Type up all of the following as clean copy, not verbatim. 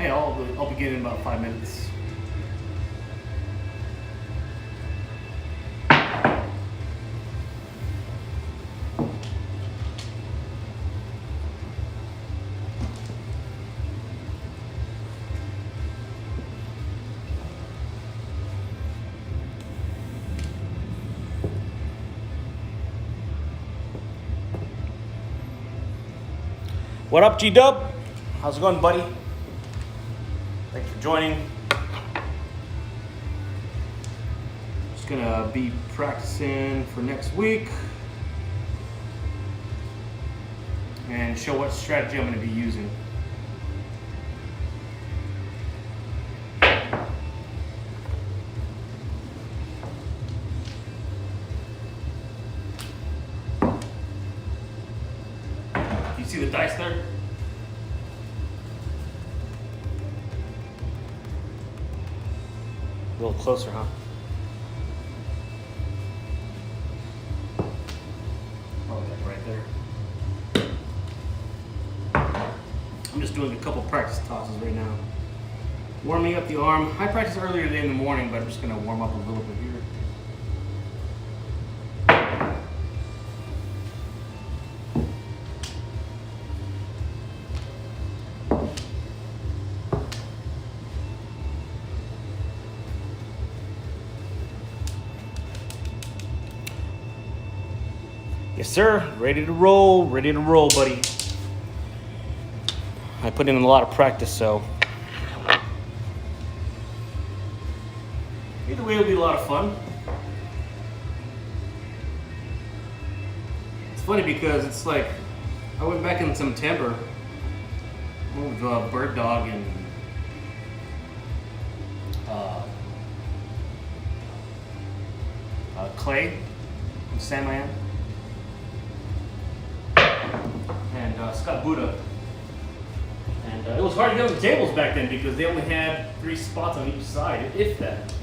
Hey, I'll begin in about 5 minutes. What up, G-Dub? How's it going, buddy? Thanks for joining. Just gonna be practicing for next week and show what strategy I'm gonna be using. You see the dice there? A little closer, huh? Oh, like right there. I'm just doing a couple practice tosses right now. Warming up the arm. I practiced earlier today in the morning, but I'm just gonna warm up a little bit here. Yes, sir. Ready to roll, buddy. I put in a lot of practice, so either way, it'll be a lot of fun. It's funny because it's like I went back in September with Bird Dog and Clay from Sandman. And Scott Buddha. And it was hard to get on the tables back then because they only had 3 spots on each side, if that.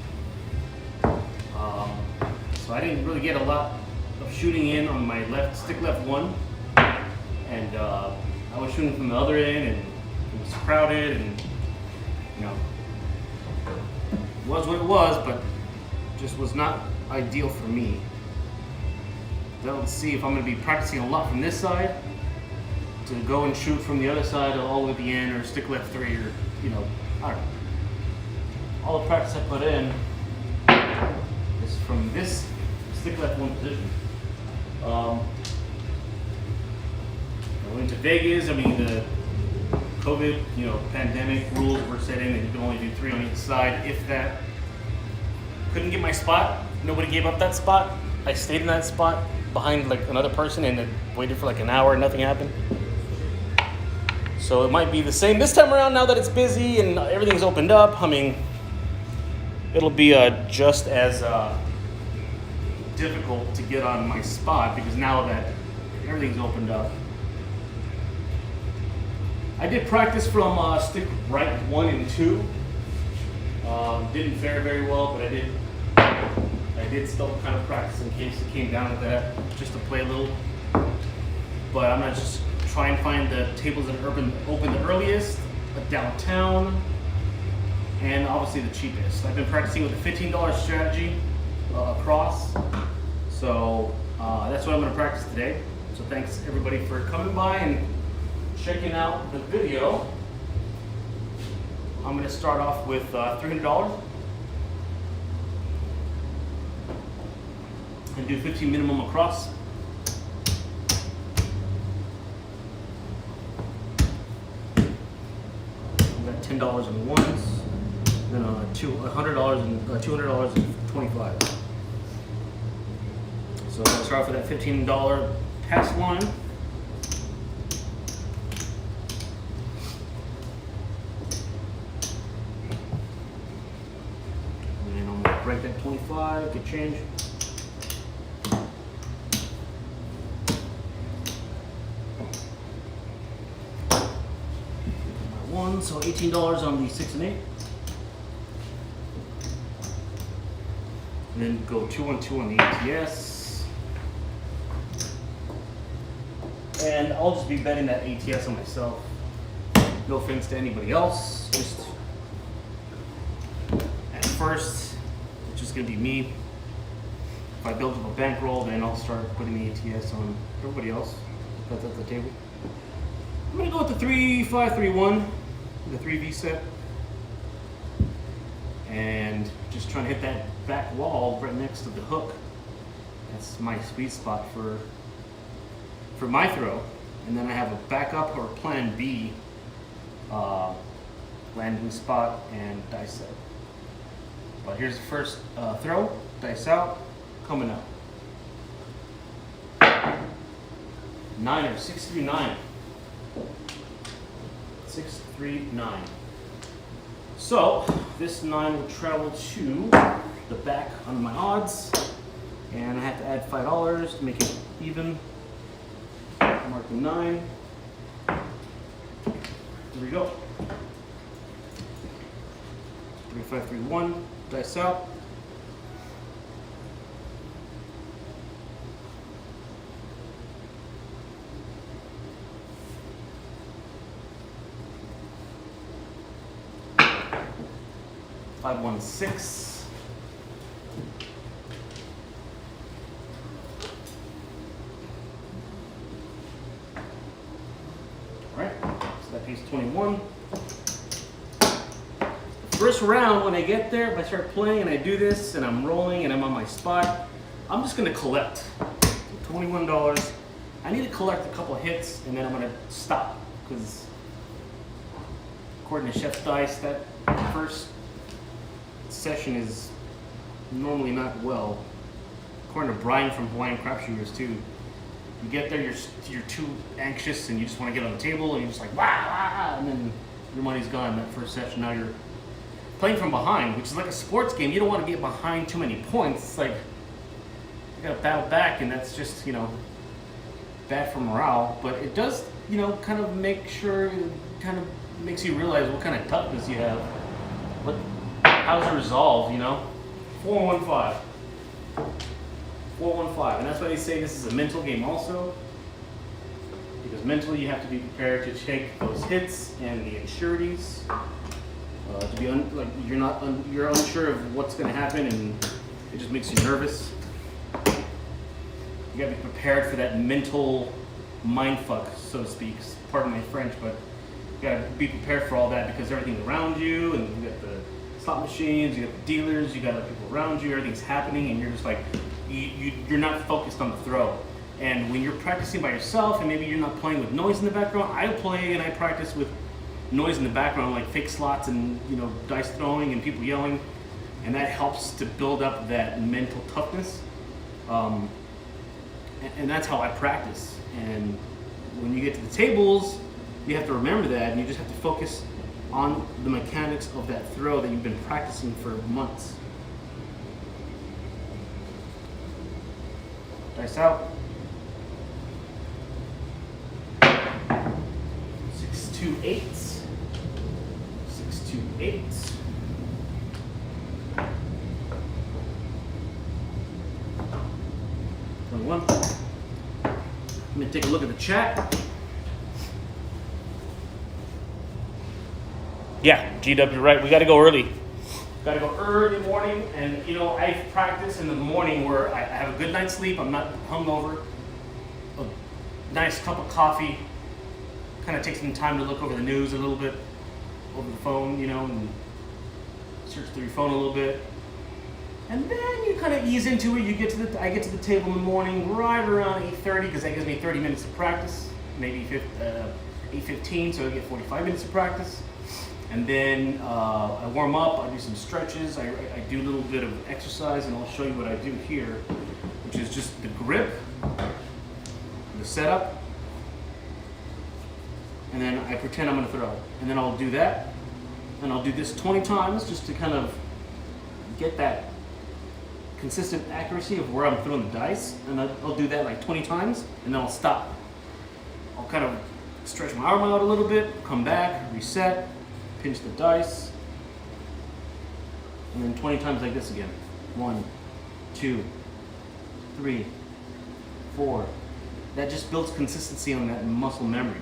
So I didn't really get a lot of shooting in on my stick left one. And I was shooting from the other end and it was crowded and, you know, it was what it was, but just was not ideal for me. Let's see if I'm going to be practicing a lot from this side to go and shoot from the other side all the way at the end, or stick left 3, or, you know, I don't know. All the practice I put in is from this stick left 1 position. I went to Vegas. I mean, the COVID, you know, pandemic rules were set in, and you can only do 3 on each side, if that. Couldn't get my spot. Nobody gave up that spot. I stayed in that spot behind like another person and then waited for like an hour and nothing happened. So it might be the same this time around now that it's busy and everything's opened up. I mean, it'll be just as difficult to get on my spot because now that everything's opened up. I did practice from stick right 1 and 2. Didn't fare very well, but I did still kind of practice in case it came down to that, just to play a little. But I'm gonna just try and find the tables that are open the earliest, downtown, and obviously the cheapest. I've been practicing with a $15 strategy across, so that's what I'm gonna practice today. So thanks everybody for coming by and checking out the video. I'm gonna start off with $300 and do 15 minimum across. $10 in ones, then $200 and $225. So let's start off with that $15 pass line. And I'm gonna break that 25, get change. So $18 on the 6 and 8. And then go 2-1-2 on the ATS. And I'll just be betting that ATS on myself. No offense to anybody else. Just at first, it's just gonna be me. If I build up a bankroll, then I'll start putting the ATS on everybody else that's at the table. I'm gonna go with the 3-5-3-1, the 3V set. And just trying to hit that back wall right next to the hook. That's my sweet spot for my throw. And then I have a backup or plan B landing spot and dice set. But here's the first throw, dice out, coming out. Niner, 6-3-9. 6-3-9. So this 9 will travel to the back on my odds, and I have to add $5 to make it even. Mark the 9. There we go. 3-5-3-1. Dice out. Five, 1, 6. All right, so that pays 21. The first round, when I get there, if I start playing and I do this and I'm rolling and I'm on my spot, I'm just gonna collect $21. I need to collect a couple of hits and then I'm gonna stop, because according to Chef's Dice, that first session is normally not well. According to Brian from Hawaiian Crapshooters too, you get there, you're too anxious and you just want to get on the table and you're just like wah, wah, and then your money's gone that first session. Now you're playing from behind, which is like a sports game. You don't want to get behind too many points. It's like you gotta battle back, and that's just, you know, bad for morale. But it does, you know, kind of make sure, it kind of makes you realize what kind of toughness you have. How's it resolved, you know? 4-1-5. 4-1-5. And that's why they say this is a mental game also. Because mentally you have to be prepared to take those hits and the insurities. To be you're unsure of what's going to happen, and it just makes you nervous. You got to be prepared for that mental mindfuck, so to speak. Pardon my French, but you got to be prepared for all that, because everything around you, and you got the slot machines, you got the dealers, you got other people around you, everything's happening, and you're just like, you're not focused on the throw. And when you're practicing by yourself, and maybe you're not playing with noise in the background, I play and I practice with noise in the background, like fake slots and, you know, dice throwing and people yelling, and that helps to build up that mental toughness. And that's how I practice. And when you get to the tables, you have to remember that, and you just have to focus on the mechanics of that throw that you've been practicing for months. Dice out. 6-2-8. 6-2-8. I'm gonna take a look at the chat. Yeah, GW, right. We got to go early. Got to go early morning, and you know, I practice in the morning where I have a good night's sleep. I'm not hungover. A nice cup of coffee. Kind of take some time to look over the news a little bit over the phone, you know, and search through your phone a little bit. And then you kind of ease into it. I get to the table in the morning right around 8:30, because that gives me 30 minutes of practice. Maybe 8:15, so I get 45 minutes of practice. And then I warm up, I do some stretches, I do a little bit of exercise, and I'll show you what I do here, which is just the grip, the setup, and then I pretend I'm gonna throw. And then I'll do that, and I'll do this 20 times just to kind of get that consistent accuracy of where I'm throwing the dice. And I'll do that like 20 times, and then I'll stop. I'll kind of stretch my arm out a little bit, come back, reset, pinch the dice, and then 20 times like this again. 1, 2, 3, 4. That just builds consistency on that muscle memory.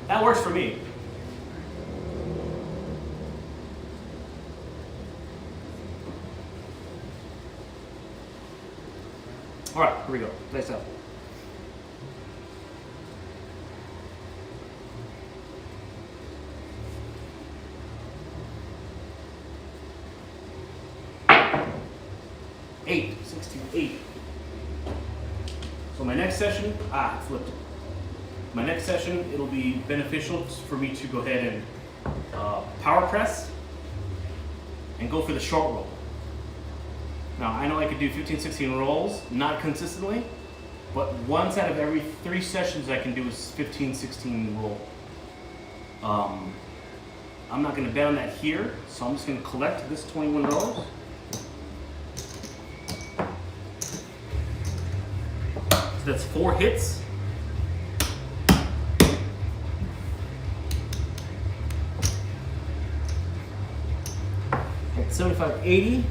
That works for me. All right, here we go. Nice up. Eight, 16, 8. So my next session, it flipped. My next session, it'll be beneficial for me to go ahead and power press and go for the short roll. Now, I know I could do 15, 16 rolls, not consistently, but once out of every 3 sessions I can do is 15, 16 roll. I'm not gonna bet on that here, so I'm just gonna collect this $21. So that's 4 hits. At 75, 80.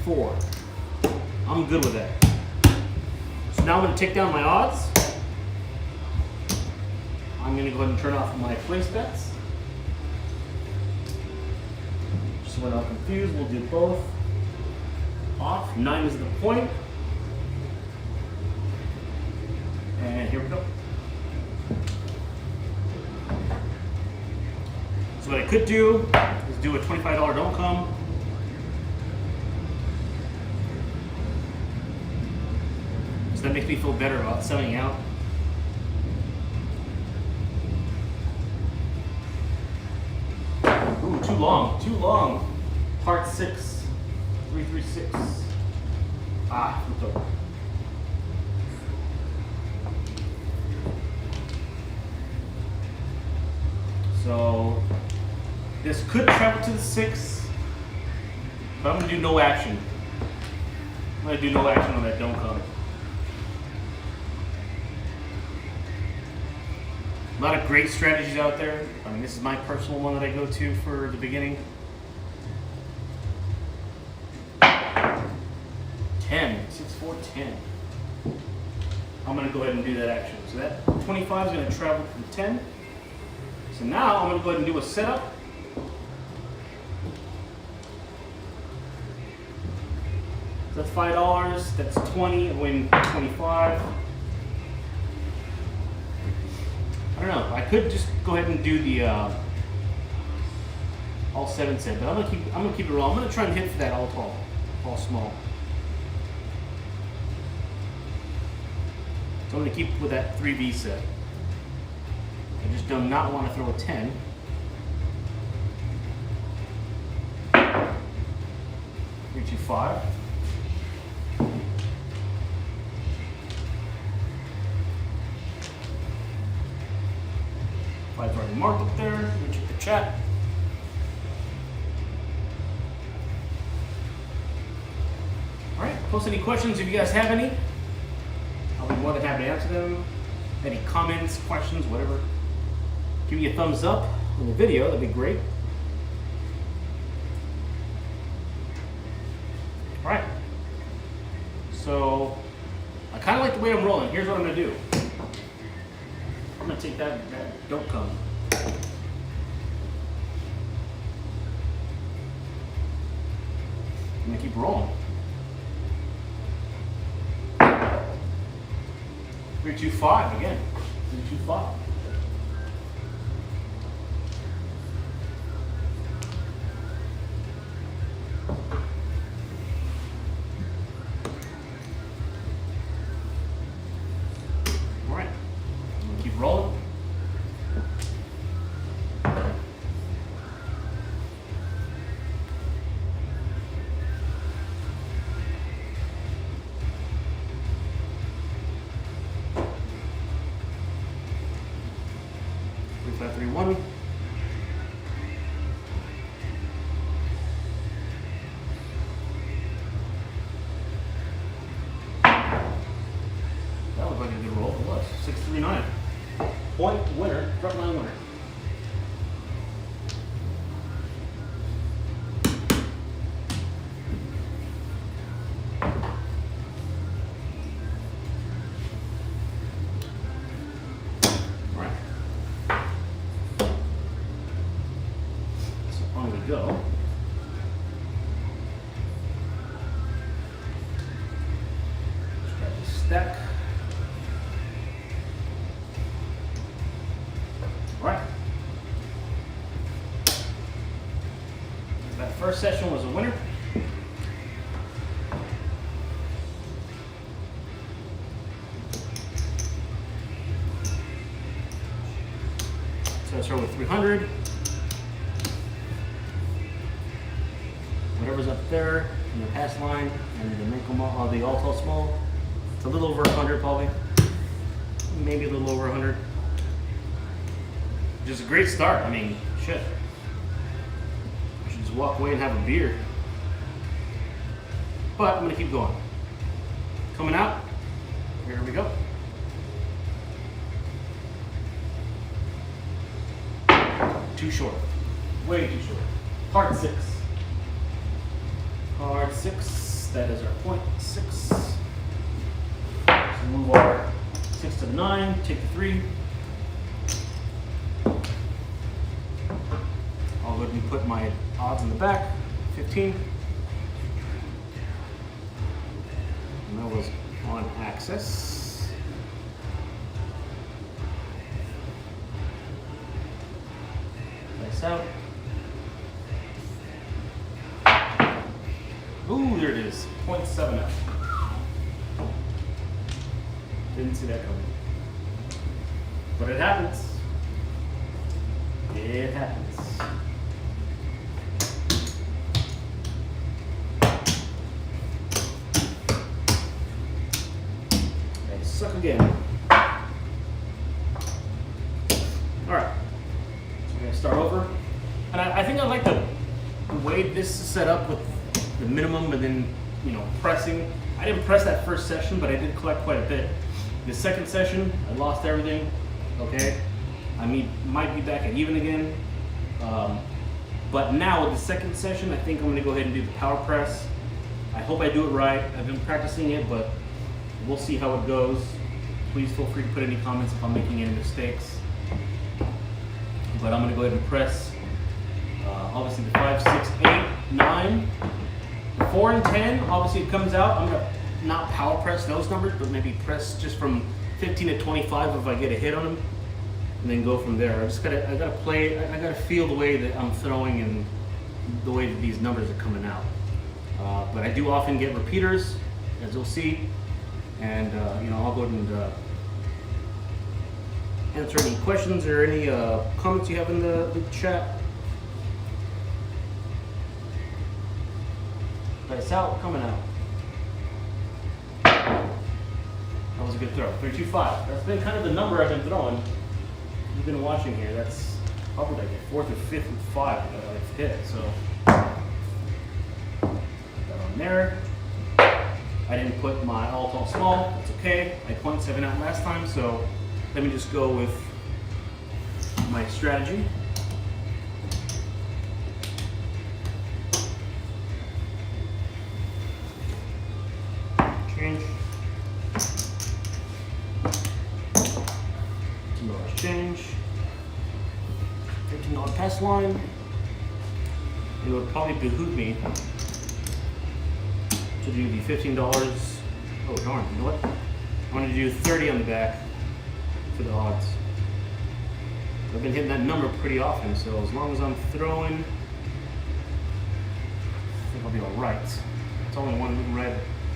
4. I'm good with that. So now I'm going to take down my odds. I'm going to go ahead and turn off my place bets. Just so we're not confused, we'll do both. Off. 9 is the point. And here we go. So what I could do is do a $25 don't come. So that makes me feel better about selling out. Ooh, too long, too long. Part 6, 336. Flipped over. So this could travel to the 6, but I'm gonna do no action. I'm gonna do no action on that don't come. A lot of great strategies out there. I mean, this is my personal one that I go to for the beginning. 10, 6, 4, 10. I'm gonna go ahead and do that action. So that 25 is gonna travel to the 10. So now I'm gonna go ahead and do a setup. So that's $5, that's 20, I win 25. I don't know. I could just go ahead and do the all 7 set, but I'm gonna keep it raw. I'm gonna try and hit for that all tall, all small. So I'm gonna keep with that 3V set. I just do not want to throw a 10. Here, 2, 5. I've already marked up there. Let me check the chat. All right, post any questions if you guys have any. I'll be more than happy to answer them. Any comments, questions, whatever. Give me a thumbs up on the video, that'd be great. All right. So I kind of like the way I'm rolling. Here's what I'm gonna do. I'm gonna take that don't come. I'm gonna keep rolling. 3, 2, 5 again. 3, 2, 5. All right. I'm gonna keep rolling. That 3, 1. That looked like a good roll. It was 6, 3, 9. Point winner, front line winner. stack. All right. That first session was a winner. So I start with 300. Whatever's up there in the pass line and the nickel the all tall small. It's a little over 100 probably. Maybe a little over 100. Just a great start. I mean, shit. I should just walk away and have a beer. But I'm gonna keep going. Coming out. Here we go. Too short. Way too short. Hard 6. Hard 6. That is our point. 6. So move our 6 to the 9. Take the 3. I'll go ahead and put my odds in the back. 15. And that was on access. Out. Ooh, there it is. 0.7 up. Didn't see that coming. But it happens. It happens. I suck again. Alright. I'm going to start over. And I think I like the way this is set up with the minimum and then, you know, pressing. I didn't press that first session, but I did collect quite a bit. The second session, I lost everything. Okay. I mean, might be back at even again. But now with the second session, I think I'm going to go ahead and do the power press. I hope I do it right. I've been practicing it, but we'll see how it goes. Please feel free to put any comments if I'm making any mistakes. But I'm going to go ahead and press obviously the 5, 6, 8, 9, 4 and 10. Obviously it comes out. I'm going to not power press those numbers, but maybe press just from 15 to 25 if I get a hit on them, and then go from there. I gotta play. I gotta feel the way that I'm throwing and the way that these numbers are coming out. But I do often get repeaters, as you'll see, and you know, I'll go ahead and answer any questions or any comments you have in the chat. Dice out, coming out. That was a good throw. 325. That's been kind of the number I've been throwing. You've been watching here. That's probably like the 4th or 5th and 5 that I've hit. So put that on there. I didn't put my all tall small. That's okay. I 0.7 out last time, so let me just go with my strategy. Change. $2 change. $15 pass line. It would probably behoove me to do the $15. Oh darn, you know what? I'm going to do 30 on the back for the odds. I've been hitting that number pretty often, so as long as I'm throwing, I think I'll be alright. It's only one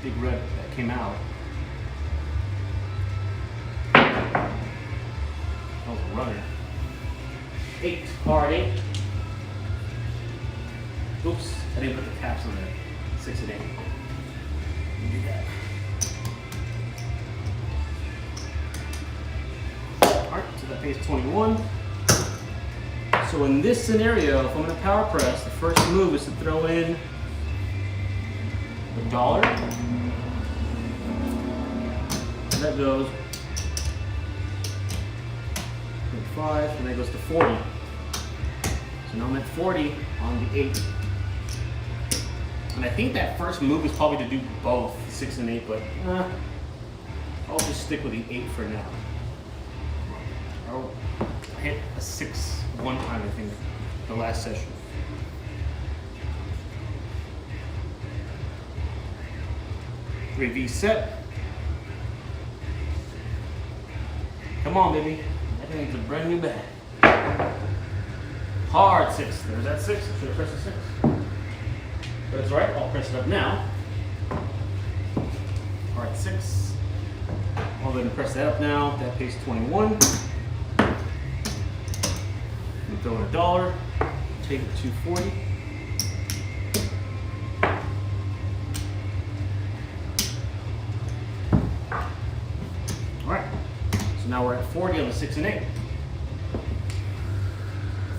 big red that came out. That was a runner. 8, hard 8. Oops, I didn't put the caps on there. 6 and 8. Do that. Alright, so that pays 21. So in this scenario, if I'm going to power press, the first move is to throw in $1. And that goes 5, and that goes to 40. So now I'm at 40 on the 8. And I think that first move is probably to do both 6 and 8, but I'll just stick with the 8 for now. I hit a 6 one time, I think, the last session. $3V set. Come on, baby. That thing needs a brand new bag. Hard 6. There's that 6. I should have pressed the 6. But it's alright. I'll press it up now. Hard 6. I'll go ahead and press that up now. That pays 21. And throw in $1. Take it to 40. Alright. So now we're at 40 on the 6 and 8.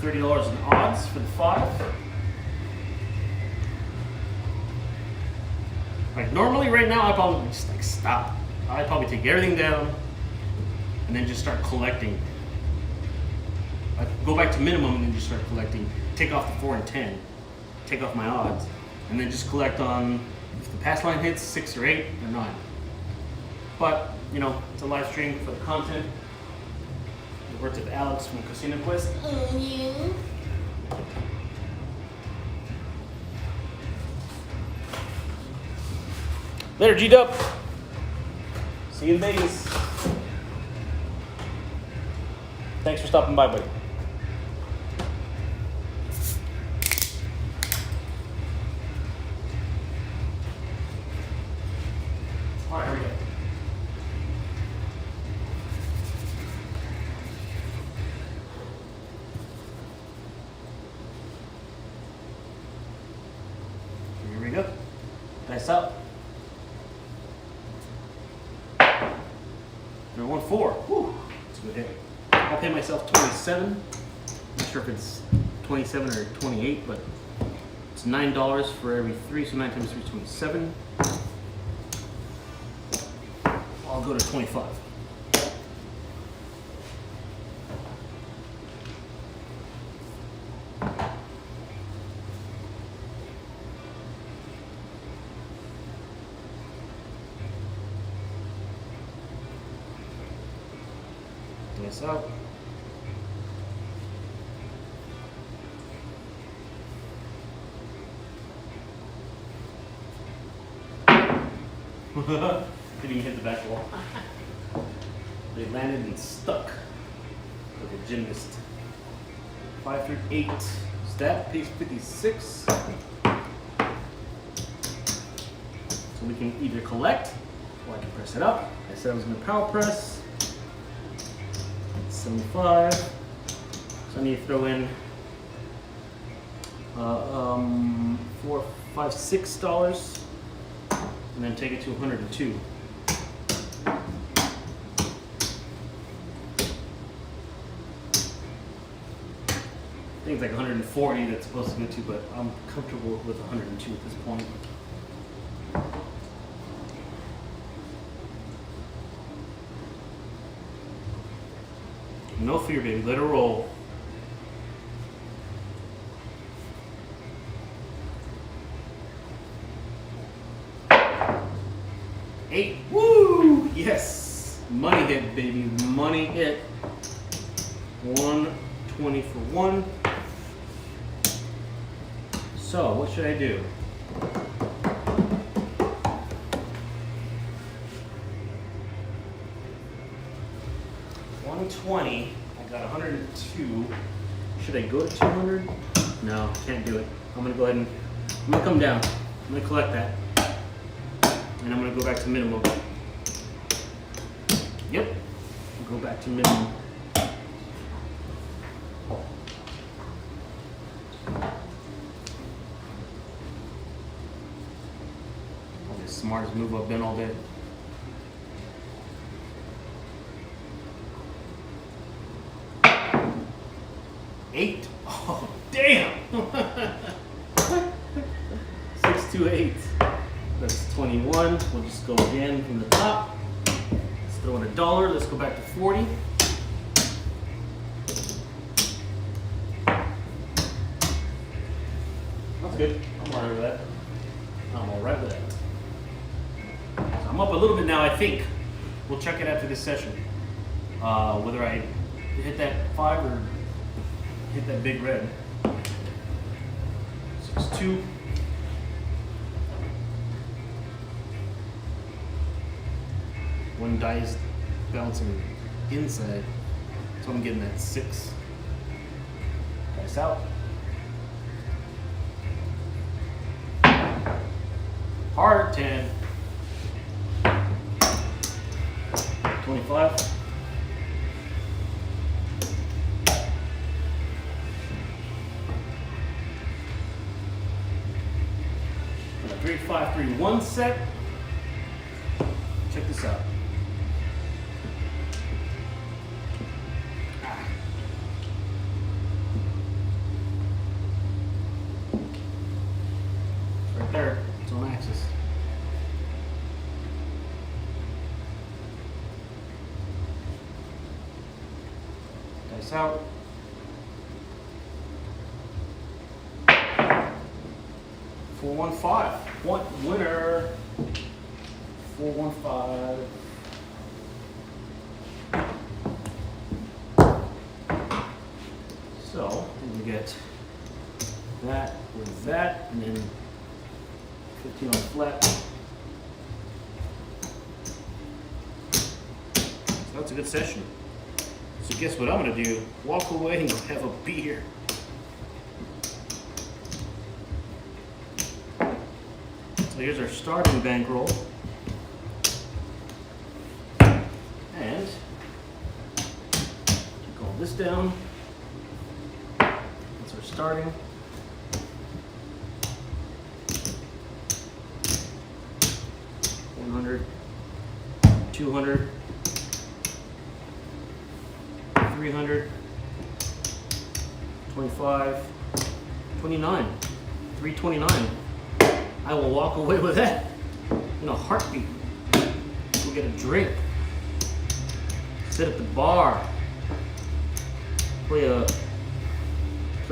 $30 in odds for the 5. Like normally right now I'd probably just like stop. I'd probably take everything down and then just start collecting. I'd go back to minimum and then just start collecting. Take off the 4 and 10. Take off my odds. And then just collect on if the pass line hits 6 or 8 or 9. But, you know, it's a live stream for the content. The words of Alex from Casino Quest. Oh, yeah. Later, G-Dub. See you in Vegas. Thanks for stopping by, buddy. All right, here we go. Here we go. Nice up. 3-1-4. Whew. That's a good hit. I'll pay myself 27. Not sure if it's 27 or 28, but it's $9 for every 3, so 9 times 3 is 27. I'll go to 25. This up. Didn't even hit the back wall. They landed and stuck like a gymnast. 5 through 8. Stat pays 56. So we can either collect or I can press it up. I said I was going to power press. 75. So I need to throw in $4, $5, $6, and then take it to 102. I think it's like 140 that's supposed to go to, but I'm comfortable with 102 at this point. No fear, baby. Let her roll. Eight. Woo! Yes. Money hit, baby. Money hit. 120 for 1. So, what should I do? $120. I got 102. Should I go to 200? No, can't do it. I'm gonna go ahead and I'm gonna come down. I'm gonna collect that, and I'm gonna go back to minimum. Yep. Go back to minimum. Probably the smartest move I've done all day. Eight. Oh, damn. 6 to 8. That's 21. We'll just go again from the top. Let's throw in $1. Let's go back to 40. That's good. I'm alright with that. I'm alright with that. So I'm up a little bit now, I think. We'll check it after this session. Whether I hit that 5 or hit that big red. 6-2. One die is bouncing inside. So I'm getting that 6. Dice out. Hard 10. 25. 3, 5, 3, 1 set. Check this out. Right there, it's on axis. Dice out. Four, 1, 5. What winner? 4, 1, 5. So I'm gonna get that with that, and then 15 on the flat. So that's a good session. So guess what I'm gonna do? Walk away and go have a beer. So here's our starting bankroll. And take all this down. That's our starting. $100, $200, $300, $25, $29, $329. I will walk away with that in a heartbeat. We'll get a drink, sit at the bar, play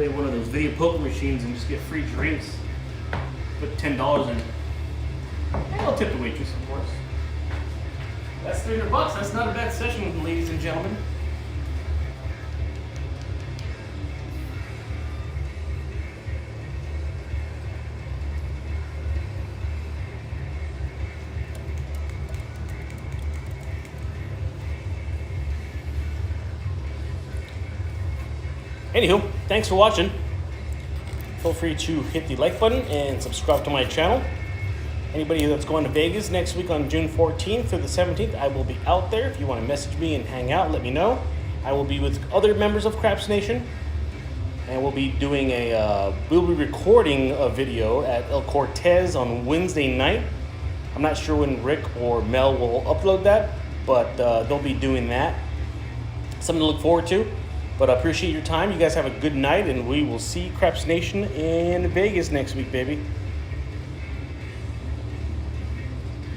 one of those video poker machines and just get free drinks. Put $10 in it. And I'll tip the waitress, of course. That's $300. That's not a bad session, ladies and gentlemen. Anywho, thanks for watching. Feel free to hit the like button and subscribe to my channel. Anybody that's going to Vegas next week on June 14th through the 17th, I will be out there. If you want to message me and hang out, let me know. I will be with other members of Craps Nation, and we'll be doing we'll be recording a video at El Cortez on Wednesday night. I'm not sure when Rick or Mel will upload that, but they'll be doing that. Something to look forward to. But I appreciate your time. You guys have a good night, and we will see Craps Nation in Vegas next week, baby.